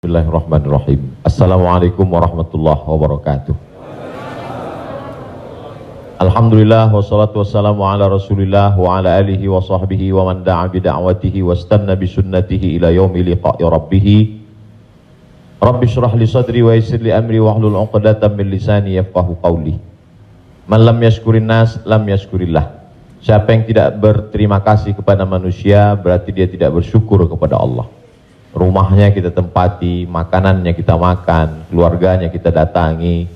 Bismillahirrahmanirrahim. Assalamualaikum warahmatullahi wabarakatuh. Alhamdulillah wassalatu wassalamu ala rasulillah wa ala alihi wa sahbihi wa man da'a bida'watihi wa istanna bisunnatihi ila yaumi liqa'i rabbih. Rabbi syrah li sadri wa yassir li amri wa hlul 'uqdatam min lisani yafqahu qawli. Man lam yashkurin nas lam yashkurillah. Siapa yang tidak berterima kasih kepada manusia berarti dia tidak bersyukur kepada Allah. Rumahnya kita tempati, makanannya kita makan, keluarganya kita datangi.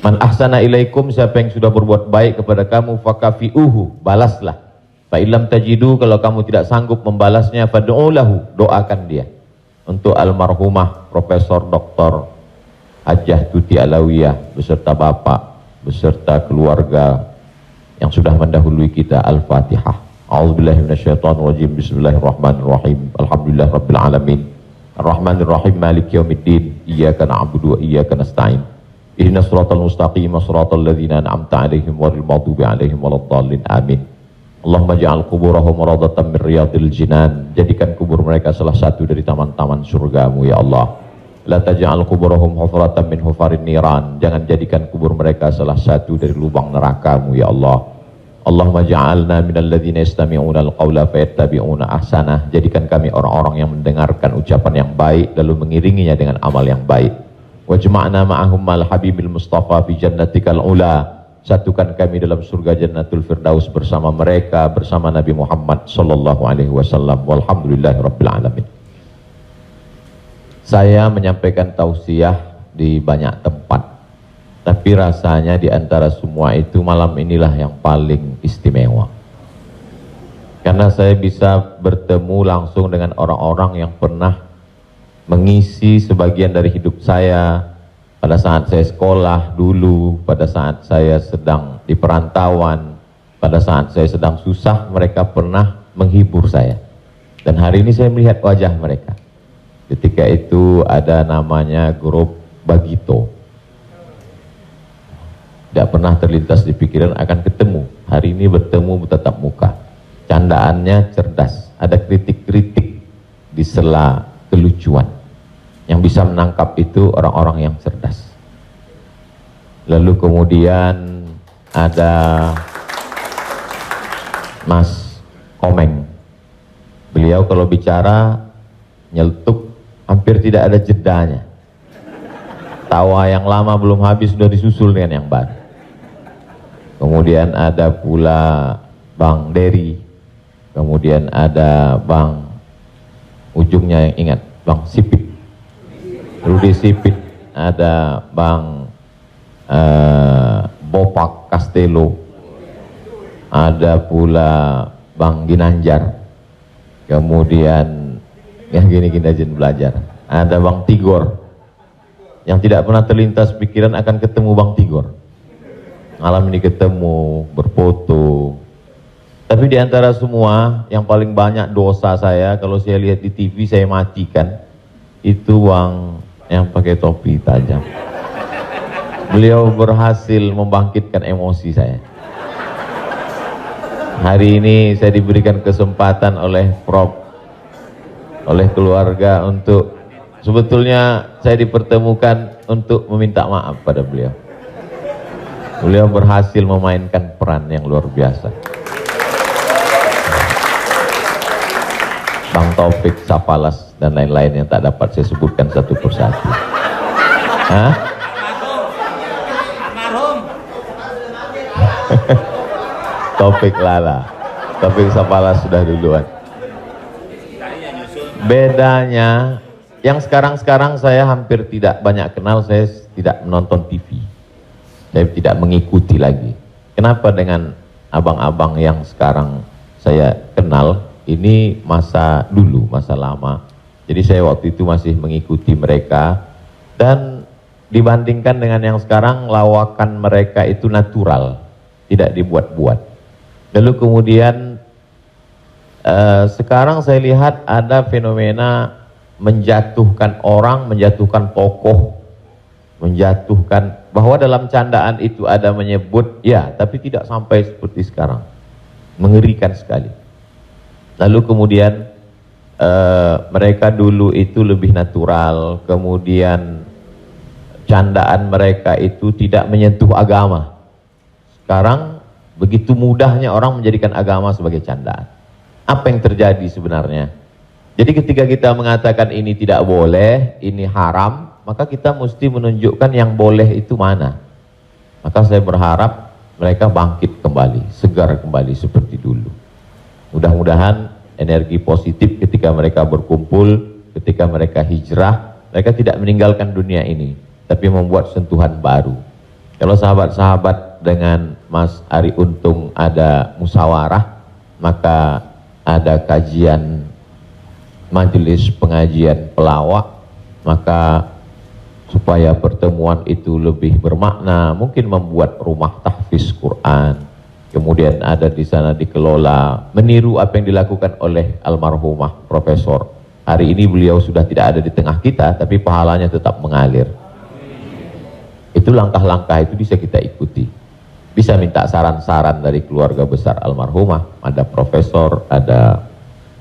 Man ahsana ilaikum, siapa yang sudah berbuat baik kepada kamu, fakafi'uhu, balaslah. Fa illam tajidu, kalau kamu tidak sanggup membalasnya, fad'u lahu, doakan dia. Untuk almarhumah Profesor Dr. Hajjah Tuti Alawiyah beserta bapak, beserta keluarga yang sudah mendahului kita. Al-Fatihah. A'udzubillahi minasyaitonirrajim. Bismillahirrahmanirrahim. Alhamdulillahirabbil alamin. Arrahmanirrahim. Maliki yaumiddin. Iyyaka na'budu wa iyyaka nasta'in. Ihdinas siratal mustaqim, siratal ladzina an'amta 'alaihim ghairil maghdubi 'alaihim waladdallin. Amin. Allahumma ja'al quburahum rawdatan min riyadil jinan. Jadikan kubur mereka salah satu dari taman-taman surgamu ya Allah. La taj'al quburahum hufratan min hufarin niran. Jangan jadikan kubur mereka salah satu dari lubang nerakamu ya Allah. Allahumma ja'alna minal ladzina yastami'una al-qawla fayattabi'una ahsanah. Jadikan kami orang-orang yang mendengarkan ucapan yang baik lalu mengiringinya dengan amal yang baik. Wajma'na ma'ahum mal habibil mustafa fi jannatikal ula. Satukan kami dalam surga Jannatul Firdaus bersama mereka, bersama Nabi Muhammad sallallahu alaihi wasallam. Walhamdulillahirabbil alamin. Saya menyampaikan tausiah di banyak tempat, tapi rasanya di antara semua itu malam inilah yang paling istimewa. Karena saya bisa bertemu langsung dengan orang-orang yang pernah mengisi sebagian dari hidup saya pada saat saya sekolah dulu, pada saat saya sedang di perantauan, pada saat saya sedang susah, mereka pernah menghibur saya. Dan hari ini saya melihat wajah mereka. Ketika itu ada namanya grup Bagito. Tidak pernah terlintas di pikiran akan ketemu. Hari ini bertemu bertatap muka. Candaannya cerdas. Ada kritik-kritik di sela kelucuan. Yang bisa menangkap itu orang-orang yang cerdas. Lalu kemudian ada Mas Komeng. Beliau kalau bicara nyeletuk, hampir tidak ada jedanya. Tawa yang lama belum habis sudah disusul dengan yang baru. Kemudian ada pula Bang Dery. Kemudian ada Bang, ujungnya yang ingat, Bang Sipit, Rudi Sipit. Ada Bang Bopak Castello. Ada pula Bang Ginanjar. Kemudian yang gini-gini aja belajar. Ada Bang Tigor. Yang tidak pernah terlintas pikiran akan ketemu Bang Tigor. Malam ini ketemu, berfoto. Tapi di antara semua, yang paling banyak dosa saya, kalau saya lihat di TV saya matikan, itu Bang yang pakai topi tajam. Beliau berhasil membangkitkan emosi saya. Hari ini saya diberikan kesempatan oleh Prof, oleh keluarga untuk, sebetulnya saya dipertemukan untuk meminta maaf pada beliau. Beliau berhasil memainkan peran yang luar biasa. Bang Taufik, Sapalas, dan lain-lain yang tak dapat saya sebutkan satu persatu. Hah? Taufik Lala, Taufik Sapalas sudah duluan. Bedanya, yang sekarang-sekarang saya hampir tidak banyak kenal, saya tidak menonton TV. Saya tidak mengikuti lagi. Kenapa dengan abang-abang yang sekarang saya kenal, ini masa dulu, masa lama. Jadi saya waktu itu masih mengikuti mereka. Dan dibandingkan dengan yang sekarang, lawakan mereka itu natural, tidak dibuat-buat. Lalu kemudian sekarang saya lihat ada fenomena menjatuhkan orang, menjatuhkan tokoh, menjatuhkan, bahwa dalam candaan itu ada menyebut, ya, tapi tidak sampai seperti sekarang. Mengerikan sekali. Lalu kemudian mereka dulu itu lebih natural, kemudian candaan mereka itu tidak menyentuh agama. Sekarang begitu mudahnya orang menjadikan agama sebagai candaan. Apa yang terjadi sebenarnya? Jadi ketika kita mengatakan ini tidak boleh, ini haram, maka kita mesti menunjukkan yang boleh itu mana. Maka saya berharap mereka bangkit kembali, segar kembali seperti dulu. Mudah-mudahan energi positif ketika mereka berkumpul, ketika mereka hijrah, mereka tidak meninggalkan dunia ini, tapi membuat sentuhan baru. Kalau sahabat-sahabat dengan Mas Ari Untung ada musyawarah, maka ada kajian majelis pengajian pelawak, maka supaya pertemuan itu lebih bermakna, mungkin membuat rumah tahfiz Quran, kemudian ada di sana dikelola, meniru apa yang dilakukan oleh almarhumah Profesor. Hari ini beliau sudah tidak ada di tengah kita, tapi pahalanya tetap mengalir. Itu langkah-langkah itu bisa kita ikuti. Bisa minta saran-saran dari keluarga besar almarhumah, ada profesor, ada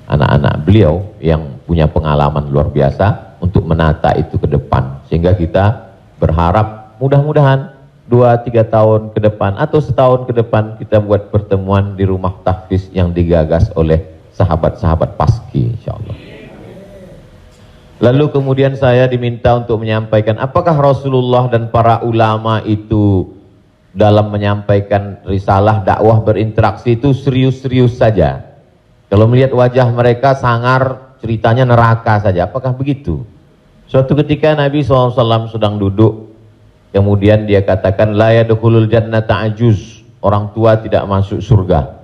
anak-anak beliau yang punya pengalaman luar biasa untuk menata itu ke depan. Sehingga kita berharap mudah-mudahan 2-3 tahun ke depan atau setahun ke depan kita buat pertemuan di rumah tahfiz yang digagas oleh sahabat-sahabat Paski, insyaallah. Lalu kemudian saya diminta untuk menyampaikan apakah Rasulullah dan para ulama itu dalam menyampaikan risalah dakwah berinteraksi itu serius-serius saja. Kalau melihat wajah mereka sangar, ceritanya neraka saja. Apakah begitu? Suatu ketika Nabi SAW sedang duduk, kemudian dia katakan, la yadkhulul jannata ajuz, orang tua tidak masuk surga.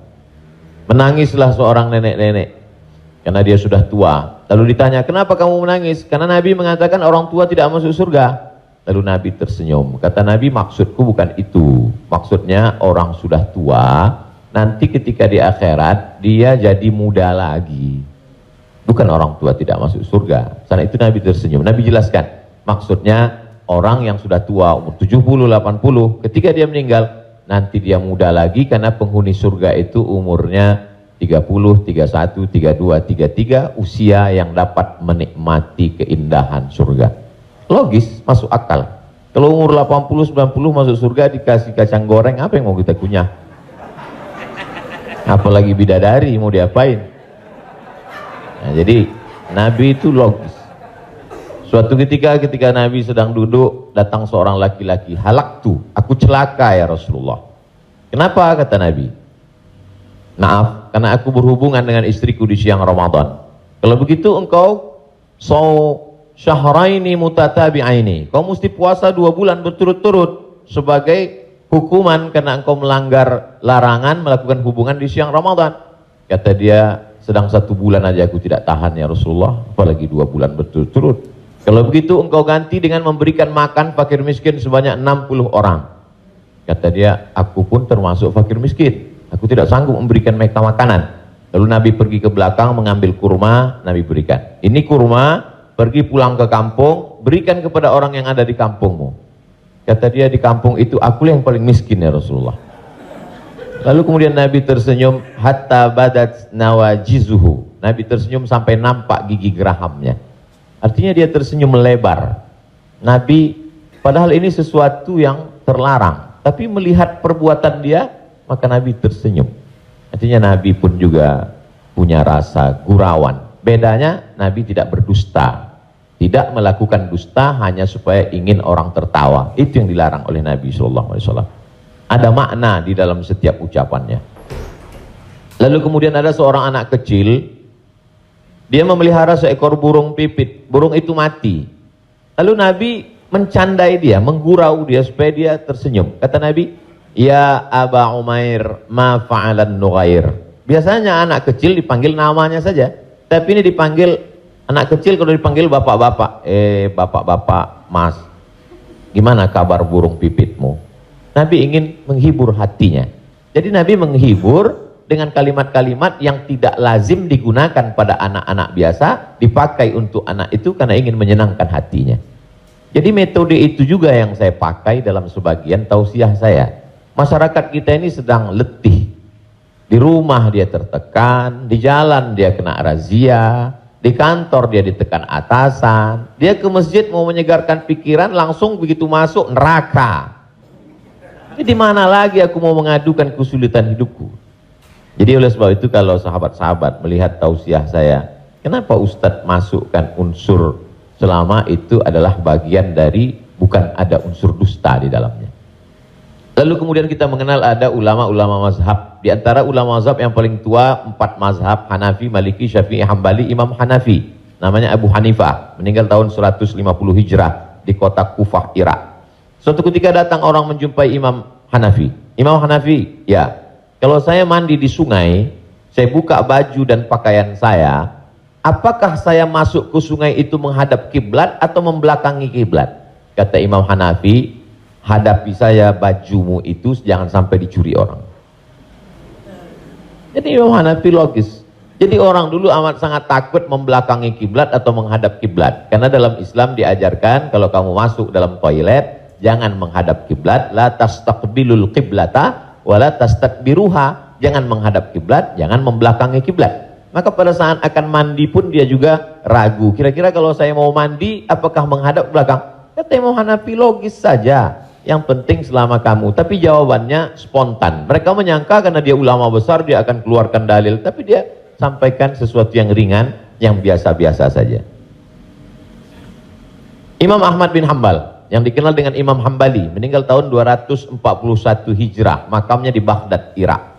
Menangislah seorang nenek-nenek, karena dia sudah tua. Lalu ditanya, kenapa kamu menangis? Karena Nabi mengatakan orang tua tidak masuk surga. Lalu Nabi tersenyum. Kata Nabi, maksudku bukan itu. Maksudnya orang sudah tua, nanti ketika di akhirat, dia jadi muda lagi. Bukan orang tua tidak masuk surga. Karena itu Nabi tersenyum. Nabi jelaskan, maksudnya orang yang sudah tua, umur 70, 80, ketika dia meninggal, nanti dia muda lagi karena penghuni surga itu umurnya 30, 31, 32, 33, usia yang dapat menikmati keindahan surga. Logis, masuk akal. Kalau umur 80, 90 masuk surga dikasih kacang goreng, apa yang mau kita kunyah? Apalagi bidadari, mau diapain? Nah, jadi Nabi itu logis. Suatu ketika Nabi sedang duduk, datang seorang laki-laki, halaktu, aku celaka ya Rasulullah. Kenapa? Kata Nabi. Maaf, karena aku berhubungan dengan istriku di siang Ramadan. Kalau begitu engkau syahraini mutatabi'aini, kau mesti puasa 2 bulan berturut-turut sebagai hukuman karena engkau melanggar larangan melakukan hubungan di siang Ramadan. Kata dia, sedang 1 bulan aja aku tidak tahan ya Rasulullah, apalagi 2 bulan berturut-turut. Kalau begitu engkau ganti dengan memberikan makan fakir miskin sebanyak 60 orang. Kata dia, aku pun termasuk fakir miskin, aku tidak sanggup memberikan mereka makanan. Lalu Nabi pergi ke belakang mengambil kurma, Nabi berikan. Ini kurma, pergi pulang ke kampung, berikan kepada orang yang ada di kampungmu. Kata dia, di kampung itu aku yang paling miskin ya Rasulullah. Lalu kemudian Nabi tersenyum, hatta badat nawajizuhu. Nabi tersenyum sampai nampak gigi gerahamnya. Artinya dia tersenyum melebar. Nabi, padahal ini sesuatu yang terlarang, tapi melihat perbuatan dia, maka Nabi tersenyum. Artinya Nabi pun juga punya rasa gurauan. Bedanya Nabi tidak berdusta, tidak melakukan dusta hanya supaya ingin orang tertawa. Itu yang dilarang oleh Nabi SAW. Ada makna di dalam setiap ucapannya. Lalu kemudian ada seorang anak kecil, dia memelihara seekor burung pipit. Burung itu mati. Lalu Nabi mencandai dia, menggurau dia supaya dia tersenyum. Kata Nabi, ya Aba Umair, ma fa'alan nughair. Biasanya anak kecil dipanggil namanya saja, tapi ini dipanggil anak kecil. Kalau dipanggil bapak-bapak, bapak-bapak, mas, gimana kabar burung pipitmu? Nabi ingin menghibur hatinya. Jadi Nabi menghibur dengan kalimat-kalimat yang tidak lazim digunakan pada anak-anak biasa, dipakai untuk anak itu karena ingin menyenangkan hatinya. Jadi metode itu juga yang saya pakai dalam sebagian tausiah saya. Masyarakat kita ini sedang letih. Di rumah dia tertekan, di jalan dia kena razia, Di kantor dia ditekan atasan, dia ke masjid mau menyegarkan pikiran, langsung begitu masuk neraka. Jadi mana lagi aku mau mengadukan kesulitan hidupku? Jadi oleh sebab itu kalau sahabat-sahabat melihat tausiah saya, kenapa Ustadz masukkan unsur selama itu adalah bagian dari, bukan ada unsur dusta di dalamnya. Lalu kemudian kita mengenal ada ulama-ulama mazhab. Di antara ulama mazhab yang paling tua 4 mazhab, Hanafi, Maliki, Syafi'i, Hambali, Imam Hanafi. Namanya Abu Hanifah, meninggal tahun 150 Hijrah di kota Kufah, Irak. Suatu ketika datang orang menjumpai Imam Hanafi. Imam Hanafi, ya, kalau saya mandi di sungai, saya buka baju dan pakaian saya, apakah saya masuk ke sungai itu menghadap kiblat atau membelakangi kiblat? Kata Imam Hanafi, hadapi saya bajumu itu jangan sampai dicuri orang. Jadi Imam Hanafi logis. Jadi orang dulu amat sangat takut membelakangi kiblat atau menghadap kiblat. Karena dalam Islam diajarkan kalau kamu masuk dalam toilet jangan menghadap kiblat, la tastaqbilul qiblata wa la tastadbiruha. Jangan menghadap kiblat, jangan membelakangi kiblat. Maka pada saat akan mandi pun dia juga ragu. Kira-kira kalau saya mau mandi apakah menghadap belakang? Kata Imam Hanafi logis saja. Yang penting selama kamu. Tapi jawabannya spontan. Mereka menyangka karena dia ulama besar dia akan keluarkan dalil. Tapi dia sampaikan sesuatu yang ringan, yang biasa-biasa saja. Imam Ahmad bin Hambal, yang dikenal dengan Imam Hambali, meninggal tahun 241 Hijrah. Makamnya di Baghdad, Irak.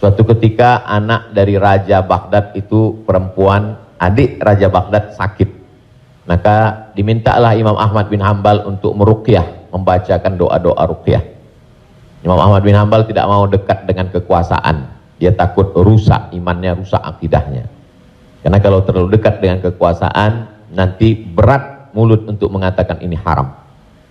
Suatu ketika anak dari Raja Baghdad itu perempuan, adik Raja Baghdad sakit. Maka dimintalah Imam Ahmad bin Hambal untuk meruqyah, membacakan doa-doa ruqyah. Imam Ahmad bin Hambal tidak mau dekat dengan kekuasaan. Dia takut rusak imannya, rusak akidahnya. Karena kalau terlalu dekat dengan kekuasaan, nanti berat mulut untuk mengatakan ini haram.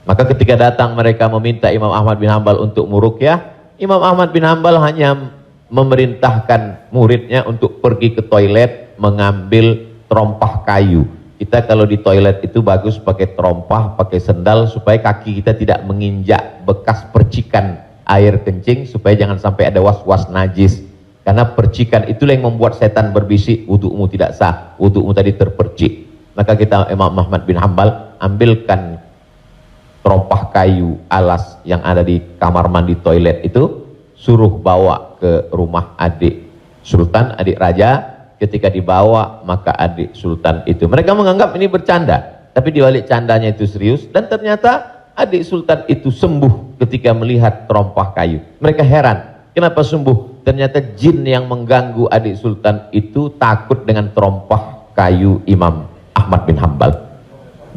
Maka ketika datang mereka meminta Imam Ahmad bin Hambal untuk meruqyah, Imam Ahmad bin Hambal hanya memerintahkan muridnya untuk pergi ke toilet mengambil terompah kayu. Kita kalau di toilet itu bagus pakai terompah, pakai sendal supaya kaki kita tidak menginjak bekas percikan air kencing, supaya jangan sampai ada was-was najis. Karena percikan itulah yang membuat setan berbisik, wudu'mu tidak sah, wudu'mu tadi terpercik. Maka kita Imam Ahmad bin Hambal ambilkan terompah kayu alas yang ada di kamar mandi toilet itu, suruh bawa ke rumah adik Sultan, adik Raja. Ketika dibawa, maka adik Sultan itu, mereka menganggap ini bercanda, tapi di balik candanya itu serius. Dan ternyata adik Sultan itu sembuh ketika melihat terompah kayu. Mereka heran, kenapa sembuh? Ternyata jin yang mengganggu adik Sultan itu takut dengan terompah kayu Imam Ahmad bin Hambal.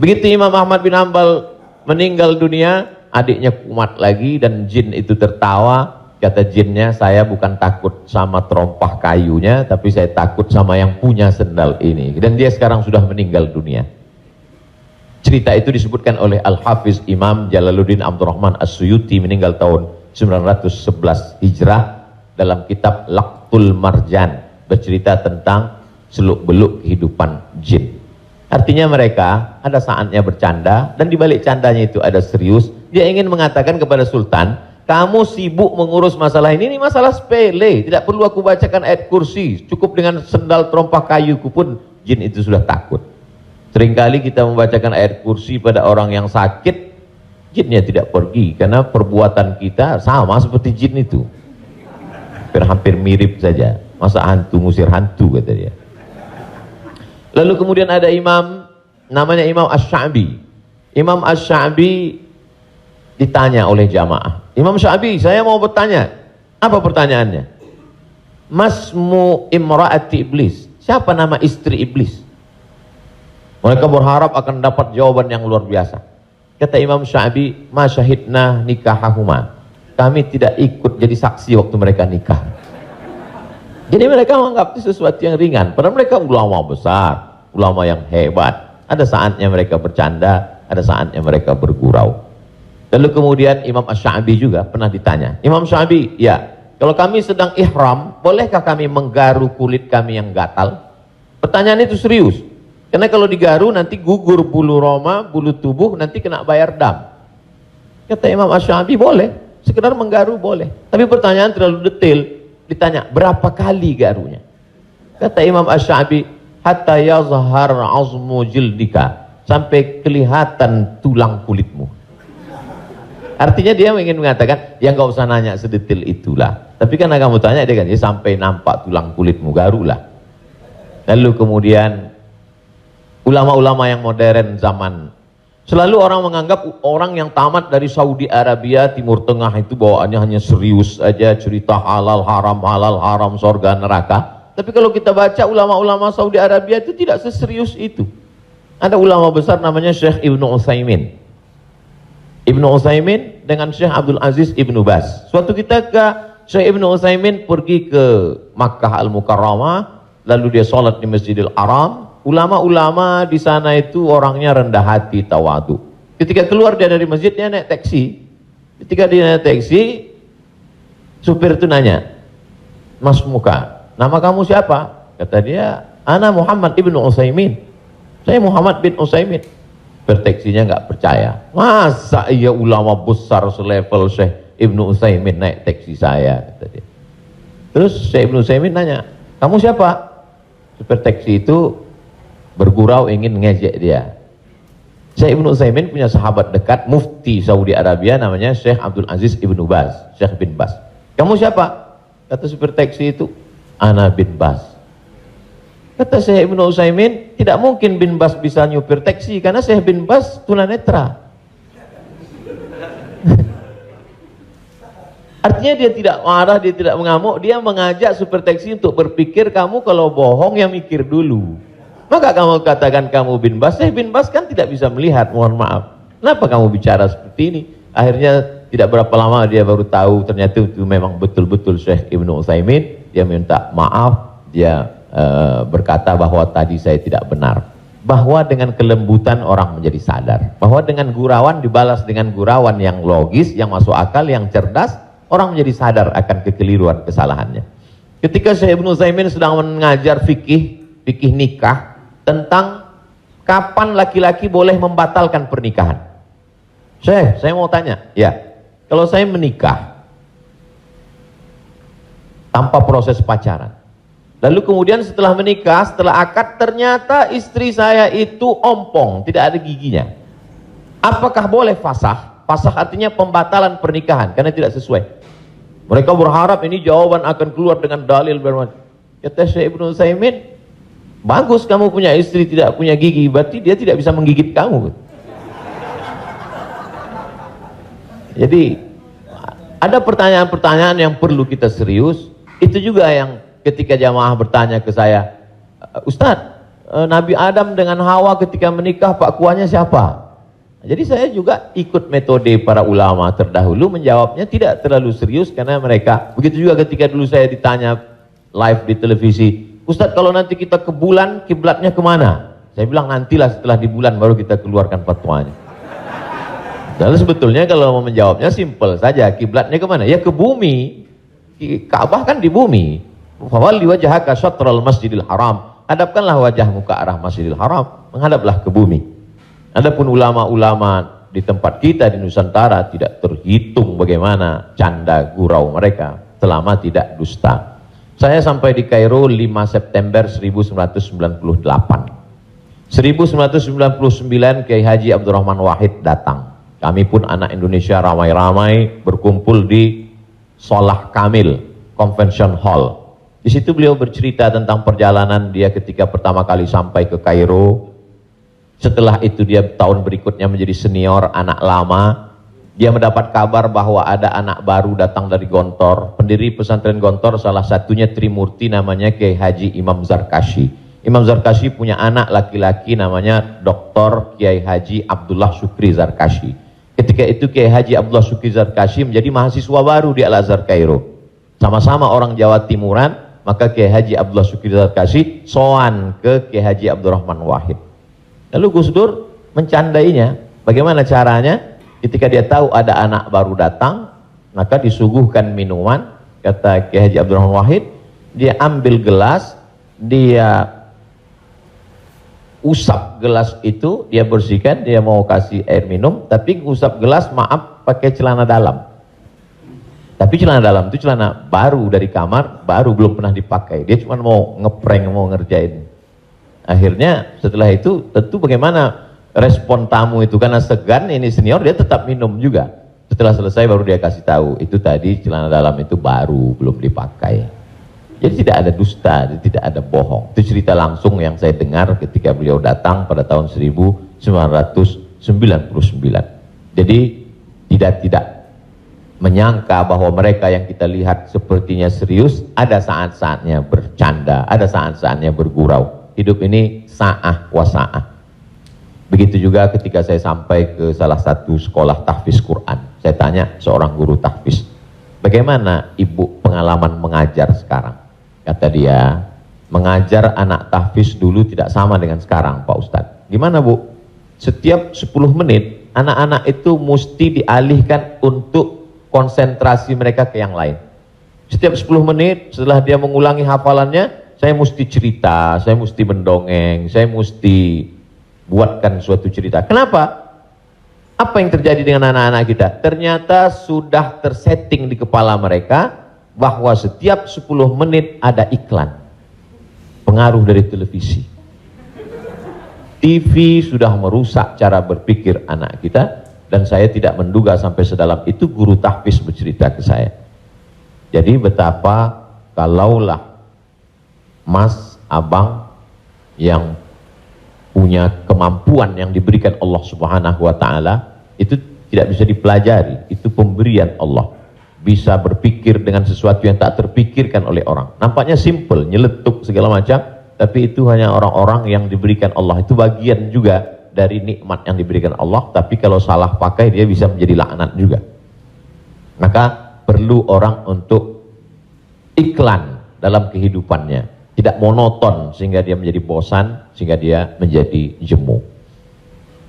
Begitu Imam Ahmad bin Hambal meninggal dunia, adiknya kumat lagi dan jin itu tertawa. Kata jinnya, saya bukan takut sama terompah kayunya, tapi saya takut sama yang punya sendal ini. Dan dia sekarang sudah meninggal dunia. Cerita itu disebutkan oleh Al-Hafiz Imam Jalaluddin Abdurrahman As-Suyuti, meninggal tahun 911 Hijrah, dalam kitab Laqtul Marjan, bercerita tentang seluk-beluk kehidupan jin. Artinya mereka ada saatnya bercanda, dan di balik candanya itu ada serius. Dia ingin mengatakan kepada Sultan, kamu sibuk mengurus masalah ini masalah sepele, tidak perlu aku bacakan ayat kursi, cukup dengan sendal terompah kayuku pun jin itu sudah takut. Seringkali kita membacakan ayat kursi pada orang yang sakit, jinnya tidak pergi, karena perbuatan kita sama seperti jin itu, hampir mirip saja. Masa hantu ngusir hantu, kata dia. Lalu kemudian ada imam, namanya Imam Asy-Sya'bi. Imam Asy-Sya'bi ditanya oleh jamaah, Imam Sya'bi, saya mau bertanya. Apa pertanyaannya? Masmu imra'ati iblis, siapa nama istri iblis? Mereka berharap akan dapat jawaban yang luar biasa. Kata Imam Sya'bi, ma syahidna nikahahuma, kami tidak ikut jadi saksi waktu mereka nikah. Jadi mereka menganggap itu sesuatu yang ringan, padahal mereka ulama besar, ulama yang hebat. Ada saatnya mereka bercanda, ada saatnya mereka bergurau. Lalu kemudian Imam Asy-Sya'bi juga pernah ditanya, Imam Sya'bi, ya, kalau kami sedang ihram, bolehkah kami menggaru kulit kami yang gatal? Pertanyaan itu serius, karena kalau digaru nanti gugur bulu roma, bulu tubuh, nanti kena bayar dam. Kata Imam Asy-Sya'bi, boleh, sekedar menggaru boleh. Tapi pertanyaan terlalu detail, ditanya berapa kali garunya. Kata Imam Asy-Sya'bi, hatta yazhar azmu jildika, sampai kelihatan tulang kulitmu. Artinya dia ingin mengatakan, ya nggak usah nanya sedetail itulah. Tapi karena kamu tanya, dia kan, ya sampai nampak tulang kulitmu, garulah. Lalu kemudian ulama-ulama yang modern zaman, selalu orang menganggap orang yang tamat dari Saudi Arabia, Timur Tengah itu bawaannya hanya serius aja, cerita halal haram, sorga neraka. Tapi kalau kita baca ulama-ulama Saudi Arabia itu tidak seserius itu. Ada ulama besar namanya Syekh Ibnu Utsaimin. Ibnu Utsaimin dengan Syekh Abdul Aziz Ibnu Baz. Suatu ketika Syekh Ibnu Utsaimin pergi ke Makkah Al-Mukarramah, lalu dia sholat di Masjidil Haram. Ulama-ulama di sana itu orangnya rendah hati, tawadu. Ketika keluar dia dari masjid, dia naik taksi. Ketika dia naik taksi, supir itu nanya, "Mas Muka, nama kamu siapa?" Kata dia, "Ana Muhammad Ibnu Utsaimin." Saya Muhammad bin Utsaimin. Bertaksinya nggak percaya. Masa iya ulama besar selevel Syekh Ibnu Utsaimin naik taksi saya? Kata dia. Terus Syekh Ibnu Utsaimin nanya, "Kamu siapa?" Supir taksi itu bergurau ingin ngejek dia. Syekh Ibnu Utsaimin punya sahabat dekat, mufti Saudi Arabia, namanya Syekh Abdul Aziz Ibnu Baz, Syekh bin Baz. "Kamu siapa?" Kata supir taksi itu, "Ana bin Baz." Kata Syekh Ibnu Utsaimin, tidak mungkin bin Baz bisa nyupir taksi karena Syekh bin Baz tunanetra. Artinya dia tidak marah, dia tidak mengamuk, dia mengajak supir taksi untuk berpikir, kamu kalau bohong ya mikir dulu. Maka kamu katakan kamu bin Baz. Syekh bin Baz kan tidak bisa melihat, mohon maaf. Kenapa kamu bicara seperti ini? Akhirnya tidak berapa lama dia baru tahu ternyata itu memang betul-betul Syekh Ibnu Utsaimin. Dia minta maaf, dia berkata bahwa tadi saya tidak benar. Bahwa dengan kelembutan orang menjadi sadar. Bahwa dengan gurauan dibalas dengan gurauan yang logis, yang masuk akal, yang cerdas, orang menjadi sadar akan kekeliruan kesalahannya. Ketika Syekh Ibnu Utsaimin sedang mengajar fikih nikah, tentang kapan laki-laki boleh membatalkan pernikahan. Syekh, saya mau tanya, ya, kalau saya menikah tanpa proses pacaran, lalu kemudian setelah menikah, setelah akad, ternyata istri saya itu ompong, tidak ada giginya, apakah boleh fasakh? Fasakh artinya pembatalan pernikahan karena tidak sesuai. Mereka berharap ini jawaban akan keluar dengan dalil bermacam. Kata Syekh Ibnu Utsaimin, bagus kamu punya istri tidak punya gigi, berarti dia tidak bisa menggigit kamu. Jadi ada pertanyaan-pertanyaan yang perlu kita serius. Itu juga yang ketika jamaah bertanya ke saya, "Ustadz, Nabi Adam dengan Hawa ketika menikah pak kuahnya siapa?" Jadi saya juga ikut metode para ulama terdahulu menjawabnya tidak terlalu serius karena mereka. Begitu juga ketika dulu saya ditanya live di televisi, "Ustadz, kalau nanti kita ke bulan, kiblatnya kemana?" Saya bilang, nantilah setelah di bulan baru kita keluarkan fatwanya. Lalu sebetulnya kalau mau menjawabnya simpel saja, kiblatnya kemana? Ya ke bumi. Ka'bah kan di bumi. Fawalli wajhaka syatral Masjidil Haram. Hadapkanlah wajahmu ke arah Masjidil Haram, menghadaplah ke bumi. Adapun ulama-ulama di tempat kita di Nusantara tidak terhitung bagaimana canda gurau mereka selama tidak dusta. Saya sampai di Kairo 5 September 1998. 1999 Kiai Haji Abdurrahman Wahid datang. Kami pun anak Indonesia ramai-ramai berkumpul di Salah Kamil Convention Hall. Di situ beliau bercerita tentang perjalanan dia ketika pertama kali sampai ke Kairo. Setelah itu dia tahun berikutnya menjadi senior anak lama. Dia mendapat kabar bahwa ada anak baru datang dari Gontor. Pendiri pesantren Gontor salah satunya Trimurti namanya Kiai Haji Imam Zarkashi. Imam Zarkashi punya anak laki-laki namanya Dr. Kiai Haji Abdullah Syukri Zarkashi. Ketika itu Kiai Haji Abdullah Syukri Zarkashi menjadi mahasiswa baru di Al-Azhar Kairo. Sama-sama orang Jawa Timuran, maka Kiai Haji Abdullah Syukri Zarkashi soan ke Kiai Haji Abdurrahman Wahid. Lalu Gus Dur mencandainya. Bagaimana caranya? Ketika dia tahu ada anak baru datang, maka disuguhkan minuman. Kata Kiai Haji Abdurrahman Wahid, dia ambil gelas, dia usap gelas itu, dia bersihkan, dia mau kasih air minum, tapi usap gelas, maaf, pakai celana dalam. Tapi celana dalam itu celana baru dari kamar, baru belum pernah dipakai. Dia cuma mau ngeprank, mau ngerjain. Akhirnya setelah itu tentu bagaimana respon tamu itu, karena segan ini senior, dia tetap minum juga. Setelah selesai baru dia kasih tahu, itu tadi celana dalam itu baru, belum dipakai. Jadi tidak ada dusta, tidak ada bohong. Itu cerita langsung yang saya dengar ketika beliau datang pada tahun 1999. Jadi tidak menyangka bahwa mereka yang kita lihat sepertinya serius, ada saat-saatnya bercanda, ada saat-saatnya bergurau. Hidup ini sa'ah wa sa'ah. Begitu juga ketika saya sampai ke salah satu sekolah tahfiz Quran. Saya tanya seorang guru tahfiz, bagaimana ibu pengalaman mengajar sekarang? Kata dia, mengajar anak tahfiz dulu tidak sama dengan sekarang Pak Ustadz. Gimana Bu? Setiap 10 menit anak-anak itu mesti dialihkan untuk konsentrasi mereka ke yang lain. Setiap 10 menit setelah dia mengulangi hafalannya, saya mesti cerita, saya mesti mendongeng, saya mesti buatkan suatu cerita. Kenapa? Apa yang terjadi dengan anak-anak kita? Ternyata sudah tersetting di kepala mereka bahwa setiap 10 menit ada iklan. Pengaruh dari televisi. TV sudah merusak cara berpikir anak kita, dan saya tidak menduga sampai sedalam itu guru tahfiz bercerita ke saya. Jadi betapa kalaulah mas, abang yang punya kemampuan yang diberikan Allah Subhanahu wa Ta'ala, itu tidak bisa dipelajari, itu pemberian Allah. Bisa berpikir dengan sesuatu yang tak terpikirkan oleh orang. Nampaknya simple, nyeletuk segala macam, tapi itu hanya orang-orang yang diberikan Allah. Itu bagian juga dari nikmat yang diberikan Allah, tapi kalau salah pakai dia bisa menjadi laknat juga. Maka perlu orang untuk iklan dalam kehidupannya, tidak monoton sehingga dia menjadi bosan, sehingga dia menjadi jemu.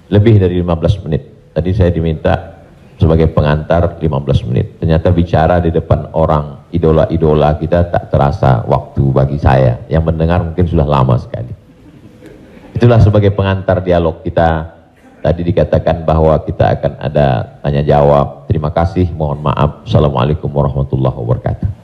Lebih dari 15 menit. Tadi saya diminta sebagai pengantar 15 menit. Ternyata bicara di depan orang idola-idola kita tak terasa waktu bagi saya. Yang mendengar mungkin sudah lama sekali. Itulah sebagai pengantar dialog kita. Tadi dikatakan bahwa kita akan ada tanya jawab. Terima kasih, mohon maaf. Assalamualaikum warahmatullahi wabarakatuh.